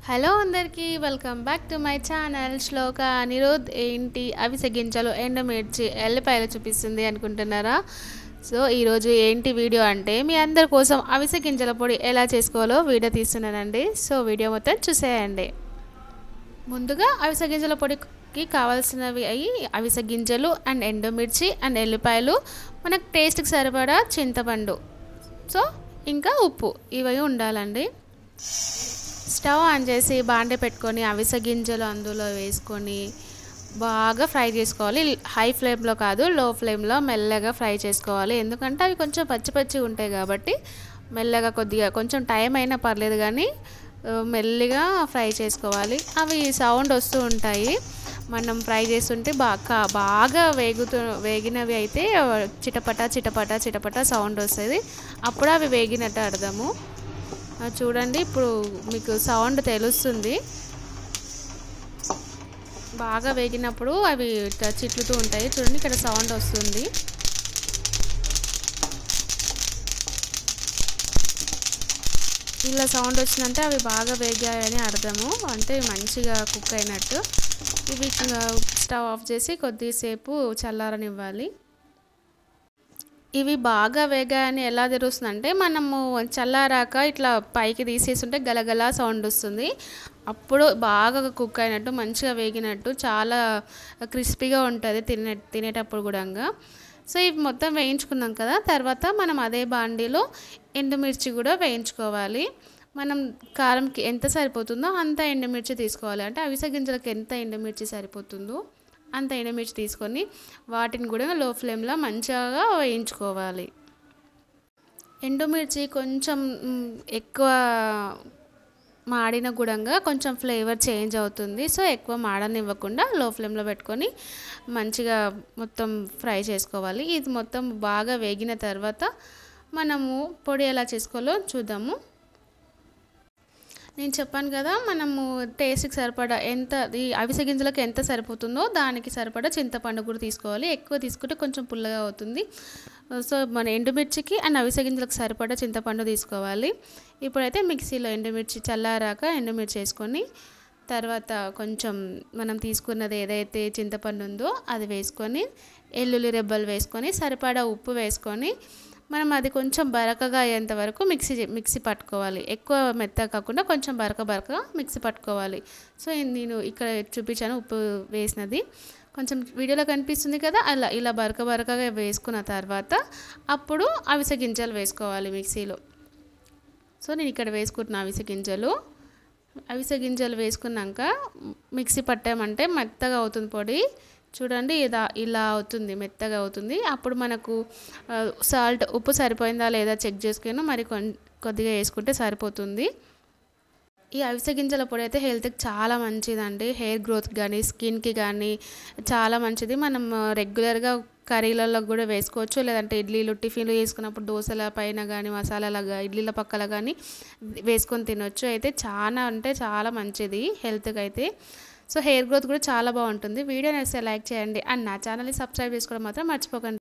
Hello అందరికీ welcome back to my channel. Shloka Anirudh ఏంటి అవిసె గింజలు ఎండుమిర్చి ఎల్లిపాయలు చూపిస్తుంది అనుకుంటున్నారా? సో ఈరోజు ఏంటి వీడియో అంటే మీ అందరి కోసం అవిసె గింజల పొడి ఎలా చేసుకోవాలో వీడియో తీస్తున్నానండి. సో వీడియో మొత్తం చూసేయండి. ముందుగా అవిసె గింజల పొడికి కావాల్సినవి అవిసె గింజలు అండ్ ఎండుమిర్చి అండ్ ఎల్లిపాయలు, మనకు టేస్ట్కి సరిపడా చింతపండు, సో ఇంకా ఉప్పు, ఇవి ఉండాలండి. స్టవ్ ఆన్ చేసి బాండె పెట్టుకొని అవిసె గింజలు అందులో వేసుకొని బాగా ఫ్రై చేసుకోవాలి. హై ఫ్లేమ్లో కాదు, లో ఫ్లేమ్లో మెల్లగా ఫ్రై చేసుకోవాలి. ఎందుకంటే అవి కొంచెం పచ్చి పచ్చి ఉంటాయి కాబట్టి మెల్లగా కొద్దిగా కొంచెం టైం అయినా పర్లేదు కానీ మెల్లిగా ఫ్రై చేసుకోవాలి. అవి సౌండ్ వస్తూ ఉంటాయి మనం ఫ్రై చేస్తుంటే. బాగా వేగినవి అయితే చిటపట చిటపట చిటపట సౌండ్ వస్తుంది, అప్పుడు అవి వేగినట్టు అర్థము. చూడండి, ఇప్పుడు మీకు సౌండ్ తెలుస్తుంది. బాగా వేగినప్పుడు అవి చిట్లుతూ ఉంటాయి. చూడండి, ఇక్కడ సౌండ్ వస్తుంది. ఇలా సౌండ్ వచ్చిందంటే అవి బాగా వేగాయని అర్థము, అంటే మంచిగా కుక్ అయినట్టు. ఇవి స్టవ్ ఆఫ్ చేసి కొద్దిసేపు చల్లారనివ్వాలి. ఇవి బాగా వేగాయని ఎలా తెలుస్తుందంటే, మనము చల్లారాక ఇట్లా పైకి తీసేస్తుంటే గలగల సౌండ్ వస్తుంది. అప్పుడు బాగా కుక్ అయినట్టు, మంచిగా వేగినట్టు, చాలా క్రిస్పీగా ఉంటుంది తినేటప్పుడు కూడా. సో ఇవి మొత్తం వేయించుకున్నాం కదా, తర్వాత మనం అదే బాండీలో ఎండుమిర్చి కూడా వేయించుకోవాలి. మనం కారంకి ఎంత సరిపోతుందో అంత ఎండుమిర్చి తీసుకోవాలి. అంటే అవిసె గింజలకి ఎంత ఎండుమిర్చి సరిపోతుందో అంత ఎండుమిర్చి తీసుకొని వాటిని కూడా లో ఫ్లేమ్లో మంచిగా వేయించుకోవాలి. ఎండుమిర్చి కొంచెం ఎక్కువ మాడిన కూడా కొంచెం ఫ్లేవర్ చేంజ్ అవుతుంది. సో ఎక్కువ మాడనివ్వకుండా లో ఫ్లేమ్లో పెట్టుకొని మంచిగా మొత్తం ఫ్రై చేసుకోవాలి. ఇది మొత్తం బాగా వేగిన తర్వాత మనము పొడి ఎలా చేసుకోవాలో చూద్దాము. నేను చెప్పాను కదా, మనము టేస్ట్కి సరిపడా ఈ అవిసె గింజలకు ఎంత సరిపోతుందో దానికి సరిపడా చింతపండు కూడా తీసుకోవాలి. ఎక్కువ తీసుకుంటే కొంచెం పుల్లగా అవుతుంది. సో మన ఎండుమిర్చికి అండ్ అవిసె గింజలకు సరిపడా చింతపండు తీసుకోవాలి. ఇప్పుడైతే మిక్సీలో ఎండుమిర్చి చల్లారాక ఎండుమిర్చి వేసుకొని తర్వాత కొంచెం మనం తీసుకున్నది ఏదైతే చింతపండు ఉందో అది వేసుకొని, ఎల్లుల్లి రెబ్బలు వేసుకొని, సరిపడా ఉప్పు వేసుకొని మనం అది కొంచెం బరకగా అయ్యేంత వరకు మిక్సీ పట్టుకోవాలి. ఎక్కువ మెత్తగా కాకుండా కొంచెం బరకగా మిక్సీ పట్టుకోవాలి. సో నేను ఇక్కడ చూపించాను ఉప్పు వేసినది, కొంచెం వీడియోలో కనిపిస్తుంది కదా, ఇలా బరకగా వేసుకున్న తర్వాత అప్పుడు అవిసె గింజలు వేసుకోవాలి మిక్సీలో. సో నేను ఇక్కడ వేసుకుంటున్నా అవిసె గింజలు వేసుకున్నాక మిక్సీ పట్టామంటే మెత్తగా అవుతుంది పొడి. చూడండి, ఇలా అవుతుంది, మెత్తగా అవుతుంది. అప్పుడు మనకు ఉప్పు సరిపోయిందా లేదా చెక్ చేసుకొని మరి కొద్దిగా వేసుకుంటే సరిపోతుంది. ఈ అవిసె గింజల పొడి అయితే హెల్త్కి చాలా మంచిదండి. హెయిర్ గ్రోత్కి కానీ స్కిన్కి కానీ చాలా మంచిది. మనం రెగ్యులర్గా కర్రీలలో కూడా వేసుకోవచ్చు, లేదంటే ఇడ్లీలు టిఫిన్లు చేసుకున్నప్పుడు దోశల పైన కానీ మసాలాలుగా ఇడ్లీల పక్కల కానీ వేసుకొని తినొచ్చు. అయితే చాలా అంటే చాలా మంచిది హెల్త్కి అయితే. సో హెయిర్ గ్రోత్ కూడా చాలా బాగుంటుంది. వీడియో నచ్చితే లైక్ చేయండి అండ్ నా ఛానల్ని సబ్స్క్రైబ్ చేసుకోవడం మాత్రం మర్చిపోకండి.